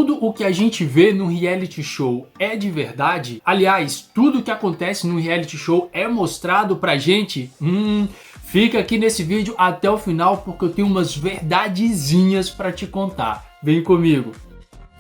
tudo o que a gente vê no reality show é de verdade? Aliás, tudo o que acontece no reality show é mostrado pra gente? Fica aqui nesse vídeo até o final porque eu tenho umas verdadezinhas pra te contar. Vem comigo!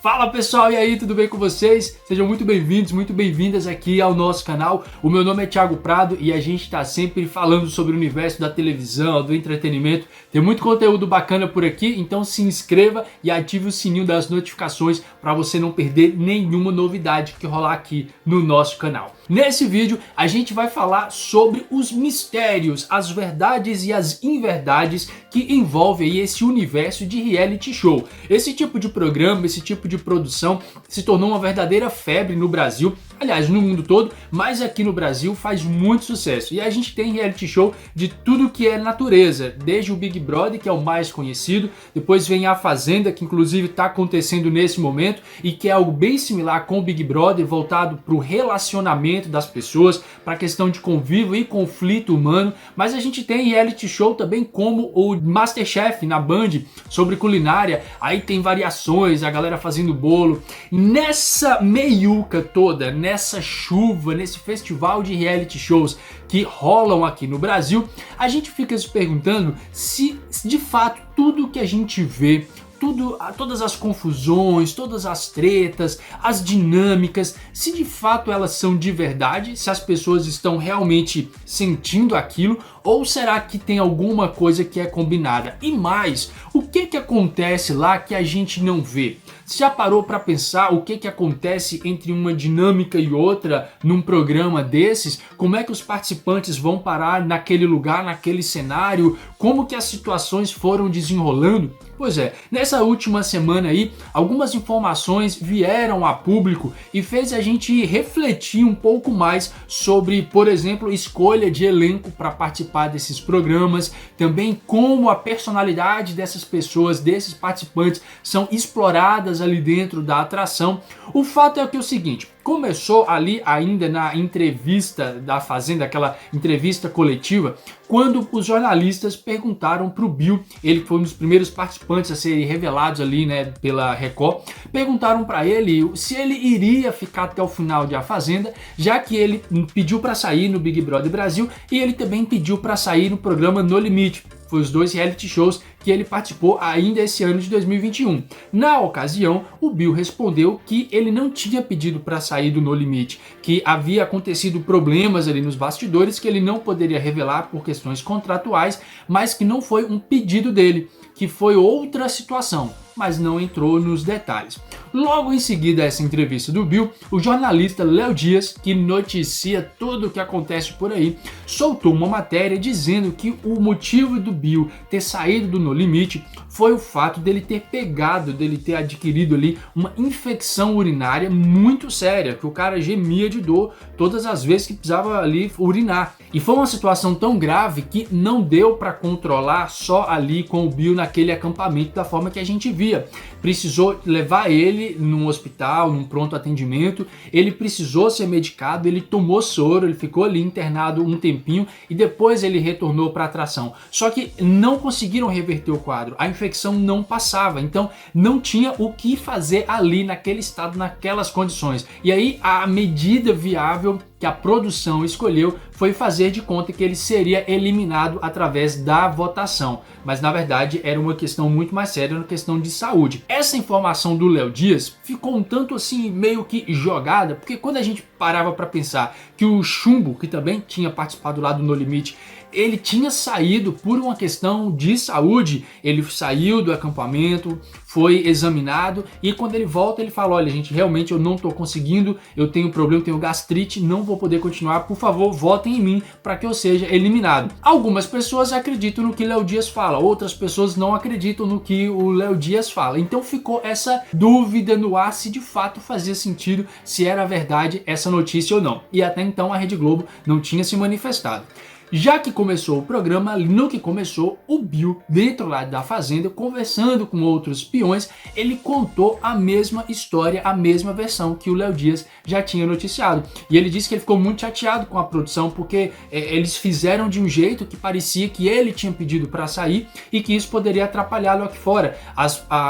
Fala pessoal, e aí, tudo bem com vocês? Sejam muito bem-vindos, muito bem-vindas aqui ao nosso canal. O meu nome é Thiago Prado e a gente está sempre falando sobre o universo da televisão, do entretenimento. Tem muito conteúdo bacana por aqui, então se inscreva e ative o sininho das notificações para você não perder nenhuma novidade que rolar aqui no nosso canal. Nesse vídeo a gente vai falar sobre os mistérios, as verdades e as inverdades que envolvem aí esse universo de reality show. Esse tipo de programa, esse tipo de produção se tornou uma verdadeira febre no Brasil, aliás no mundo todo, mas aqui no Brasil faz muito sucesso. E a gente tem reality show de tudo que é natureza, desde o Big Brother, que é o mais conhecido, depois vem a Fazenda, que inclusive está acontecendo nesse momento e que é algo bem similar com o Big Brother, voltado para o relacionamento das pessoas, para a questão de convívio e conflito humano. Mas a gente tem reality show também como o MasterChef na Band, sobre culinária, aí tem variações, a galera fazendo bolo. Nessa meiuca toda, nessa chuva, nesse festival de reality shows que rolam aqui no Brasil, a gente fica se perguntando se de fato tudo que a gente vê, todas as confusões, todas as tretas, as dinâmicas, se de fato elas são de verdade, se as pessoas estão realmente sentindo aquilo, ou será que tem alguma coisa que é combinada? E mais, o que acontece lá que a gente não vê? Você já parou para pensar o que acontece entre uma dinâmica e outra num programa desses? Como é que os participantes vão parar naquele lugar, naquele cenário? Como que as situações foram desenrolando? Pois é, nessa última semana aí, algumas informações vieram a público e fez a gente refletir um pouco mais sobre, por exemplo, escolha de elenco para participar desses programas, também como a personalidade dessas pessoas, desses participantes, são exploradas ali dentro da atração. O fato é que é o seguinte: começou ali ainda na entrevista da Fazenda, aquela entrevista coletiva, quando os jornalistas perguntaram para o Bill, ele foi um dos primeiros participantes a serem revelados ali, né, pela Record, perguntaram para ele se ele iria ficar até o final de A Fazenda, já que ele pediu para sair no Big Brother Brasil e ele também pediu para sair no programa No Limite. Foi os dois reality shows que ele participou ainda esse ano de 2021. Na ocasião, o Bill respondeu que ele não tinha pedido para sair do No Limite, que havia acontecido problemas ali nos bastidores que ele não poderia revelar por questões contratuais, mas que não foi um pedido dele, que foi outra situação, mas não entrou nos detalhes. Logo em seguida a essa entrevista do Bill, o jornalista Léo Dias, que noticia tudo o que acontece por aí, soltou uma matéria dizendo que o motivo do Bill ter saído do No Limite foi o fato dele ter adquirido ali uma infecção urinária muito séria, que o cara gemia de dor todas as vezes que precisava ali urinar. E foi uma situação tão grave que não deu para controlar só ali com o Bill naquele acampamento da forma que a gente via. Precisou levar ele num hospital, num pronto atendimento, ele precisou ser medicado, ele tomou soro, ele ficou ali internado um tempinho e depois ele retornou para a atração. Só que não conseguiram reverter o quadro, a infecção não passava, então não tinha o que fazer ali naquele estado, naquelas condições. E aí a medida viável que a produção escolheu foi fazer de conta que ele seria eliminado através da votação, mas na verdade era uma questão muito mais séria, uma questão de saúde. Essa informação do Léo Dias ficou um tanto assim meio que jogada, porque quando a gente parava para pensar que o Chumbo, que também tinha participado lá do No Limite, ele tinha saído por uma questão de saúde, ele saiu do acampamento, foi examinado e quando ele volta ele fala: olha gente, realmente eu não estou conseguindo, eu tenho problema, eu tenho gastrite, não vou poder continuar, por favor votem em mim para que eu seja eliminado. Algumas pessoas acreditam no que Léo Dias fala, outras pessoas não acreditam no que o Léo Dias fala, então ficou essa dúvida no ar se de fato fazia sentido, se era verdade essa notícia ou não, e até então a Rede Globo não tinha se manifestado. Já que começou o programa, no que começou, o Bill, dentro lá da Fazenda, conversando com outros peões, ele contou a mesma história, a mesma versão que o Léo Dias já tinha noticiado. E ele disse que ele ficou muito chateado com a produção, porque eles fizeram de um jeito que parecia que ele tinha pedido para sair e que isso poderia atrapalhá-lo aqui fora.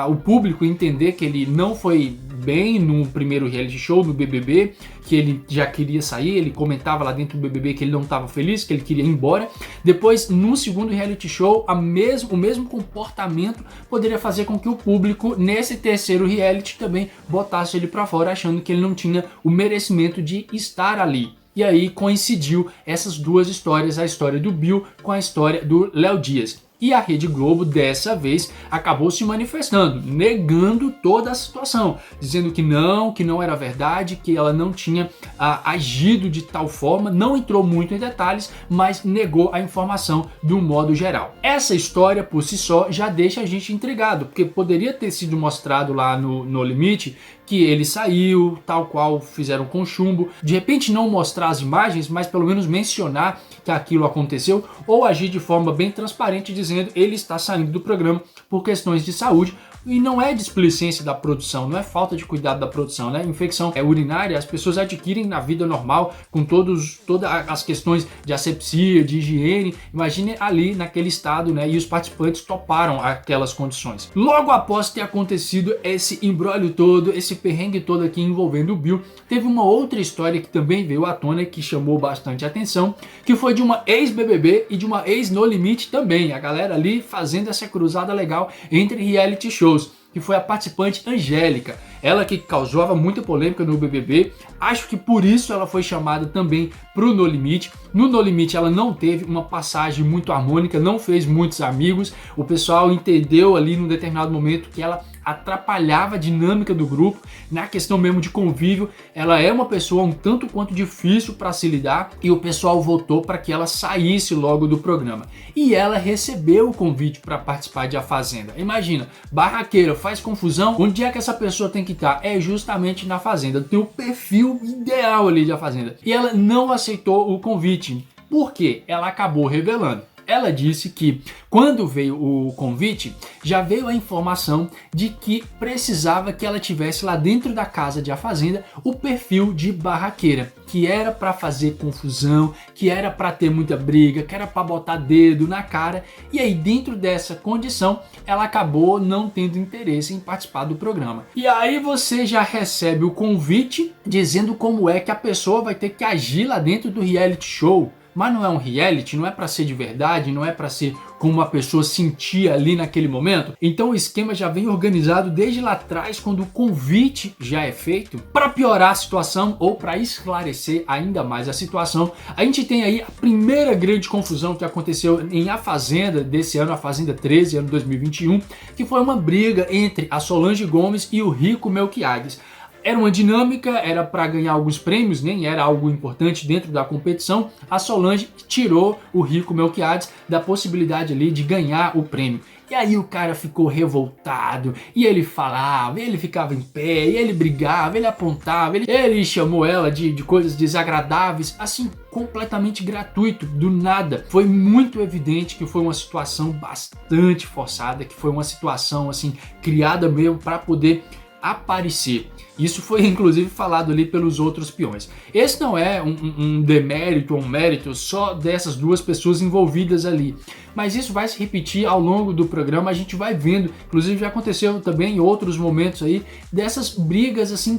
O público entender que ele não foi bem no primeiro reality show, no BBB, que ele já queria sair, ele comentava lá dentro do BBB que ele não estava feliz, que ele queria ir embora. Depois, no segundo reality show, o mesmo comportamento poderia fazer com que o público, nesse terceiro reality, também botasse ele para fora, achando que ele não tinha o merecimento de estar ali. E aí coincidiu essas duas histórias, a história do Bill com a história do Léo Dias. E a Rede Globo, dessa vez, acabou se manifestando, negando toda a situação, dizendo que não era verdade, que ela não tinha agido de tal forma, não entrou muito em detalhes, mas negou a informação do modo geral. Essa história, por si só, já deixa a gente intrigado, porque poderia ter sido mostrado lá no Limite que ele saiu, tal qual fizeram com Chumbo, de repente não mostrar as imagens, mas pelo menos mencionar que aquilo aconteceu, ou agir de forma bem transparente dizendo ele está saindo do programa por questões de saúde. E não é displicência da produção, não é falta de cuidado da produção, né? Infecção urinária as pessoas adquirem na vida normal, com todas as questões de asepsia, de higiene. Imagine ali naquele estado, né? E os participantes toparam aquelas condições. Logo após ter acontecido esse imbróglio todo, esse perrengue todo aqui envolvendo o Bill, teve uma outra história que também veio à tona, que chamou bastante atenção, que foi de uma ex-BBB e de uma ex-No Limite também. A galera ali fazendo essa cruzada legal entre reality shows, que foi a participante Angélica, ela que causava muita polêmica no BBB. Acho que por isso ela foi chamada também pro No Limite. No No Limite ela não teve uma passagem muito harmônica, não fez muitos amigos, o pessoal entendeu ali num determinado momento que ela atrapalhava a dinâmica do grupo, na questão mesmo de convívio. Ela é uma pessoa um tanto quanto difícil para se lidar e o pessoal votou para que ela saísse logo do programa. E ela recebeu o convite para participar de A Fazenda. Imagina, barraqueira, faz confusão, onde é que essa pessoa tem que estar? É justamente na Fazenda, tem o perfil ideal ali de A Fazenda. E ela não aceitou o convite. Por quê? Ela acabou revelando. Ela disse que quando veio o convite, já veio a informação de que precisava que ela tivesse lá dentro da casa de A Fazenda o perfil de barraqueira, que era para fazer confusão, que era para ter muita briga, que era para botar dedo na cara. E aí dentro dessa condição, ela acabou não tendo interesse em participar do programa. E aí você já recebe o convite dizendo como é que a pessoa vai ter que agir lá dentro do reality show. Mas não é um reality, não é para ser de verdade, não é para ser como uma pessoa sentia ali naquele momento. Então o esquema já vem organizado desde lá atrás, quando o convite já é feito. Para piorar a situação ou para esclarecer ainda mais a situação, a gente tem aí a primeira grande confusão que aconteceu em A Fazenda desse ano, A Fazenda 13, ano 2021, que foi uma briga entre a Solange Gomes e o Rico Melquiades. Era uma dinâmica, era para ganhar alguns prêmios, nem era algo importante dentro da competição. A Solange tirou o Rico Melquiades da possibilidade ali de ganhar o prêmio. E aí o cara ficou revoltado, e ele falava, ele ficava em pé, e ele brigava, ele apontava, ele chamou ela de coisas desagradáveis, assim, completamente gratuito, do nada. Foi muito evidente que foi uma situação bastante forçada, que foi uma situação assim criada mesmo para poder aparecer. Isso foi inclusive falado ali pelos outros peões. Esse não é um demérito ou um mérito só dessas duas pessoas envolvidas ali, mas isso vai se repetir ao longo do programa. A gente vai vendo, inclusive já aconteceu também em outros momentos aí, dessas brigas assim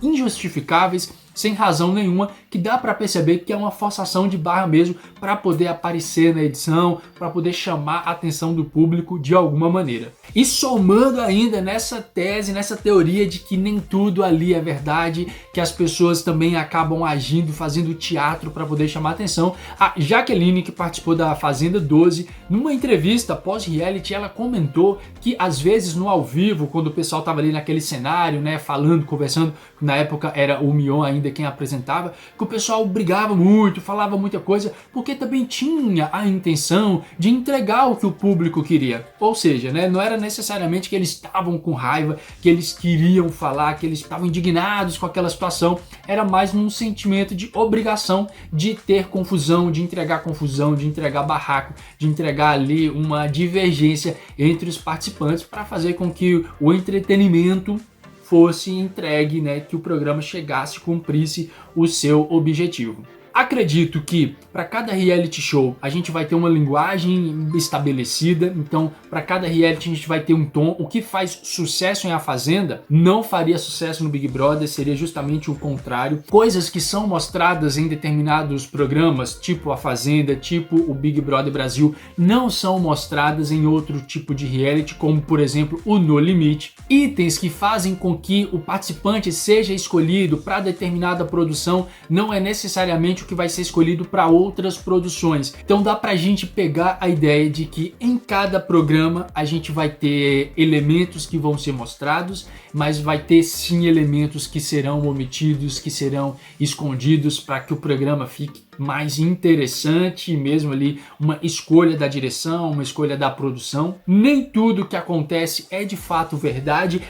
injustificáveis, sem razão nenhuma, que dá para perceber que é uma forçação de barra mesmo para poder aparecer na edição, para poder chamar a atenção do público de alguma maneira. E somando ainda nessa tese, nessa teoria de que nem tudo ali é verdade, que as pessoas também acabam agindo, fazendo teatro para poder chamar a atenção, a Jaqueline, que participou da Fazenda 12, numa entrevista pós-reality, ela comentou que às vezes no ao vivo, quando o pessoal tava ali naquele cenário, né, falando, conversando, na época era o Mion ainda quem apresentava, que o pessoal brigava muito, falava muita coisa, porque também tinha a intenção de entregar o que o público queria. Ou seja, né, não era necessariamente que eles estavam com raiva, que eles queriam falar, que eles estavam indignados com aquela situação, era mais num sentimento de obrigação de ter confusão, de entregar barraco, de entregar ali uma divergência entre os participantes para fazer com que o entretenimento fosse entregue, né, que o programa chegasse, cumprisse o seu objetivo. acredito que para cada reality show a gente vai ter uma linguagem estabelecida, então para cada reality a gente vai ter um tom. O que faz sucesso em A Fazenda não faria sucesso no Big Brother, seria justamente o contrário. Coisas que são mostradas em determinados programas, tipo A Fazenda, tipo o Big Brother Brasil, não são mostradas em outro tipo de reality, como por exemplo o No Limite. Itens que fazem com que o participante seja escolhido para determinada produção não é necessariamente o que vai ser escolhido para outras produções. Então dá pra gente pegar a ideia de que em cada programa a gente vai ter elementos que vão ser mostrados, mas vai ter sim elementos que serão omitidos, que serão escondidos para que o programa fique mais interessante, e mesmo ali uma escolha da direção, uma escolha da produção. Nem tudo que acontece é de fato verdade.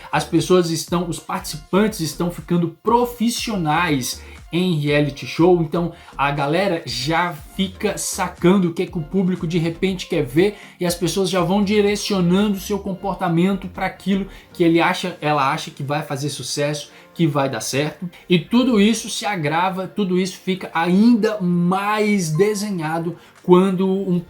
Os participantes estão ficando profissionais em reality show, então a galera já fica sacando o que o público de repente quer ver e as pessoas já vão direcionando o seu comportamento para aquilo que ela acha que vai fazer sucesso, que vai dar certo. E tudo isso se agrava, tudo isso fica ainda mais desenhado quando um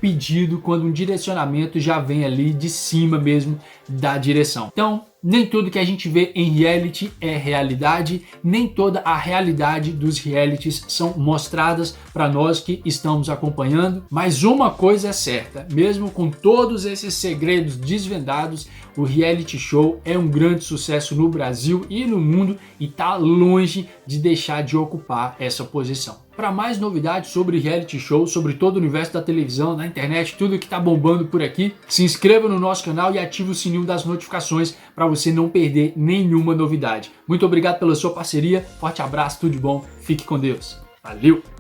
direcionamento já vem ali de cima mesmo da direção. Então, nem tudo que a gente vê em reality é realidade, nem toda a realidade dos realities são mostradas para nós que estamos acompanhando, mas uma coisa é certa, mesmo com todos esses segredos desvendados, o reality show é um grande sucesso no Brasil e no mundo e está longe de deixar de ocupar essa posição. Para mais novidades sobre reality show, sobre todo o universo da televisão, da internet, tudo que está bombando por aqui, se inscreva no nosso canal e ative o sininho das notificações para você não perder nenhuma novidade. Muito obrigado pela sua parceria, forte abraço, tudo de bom, fique com Deus. Valeu!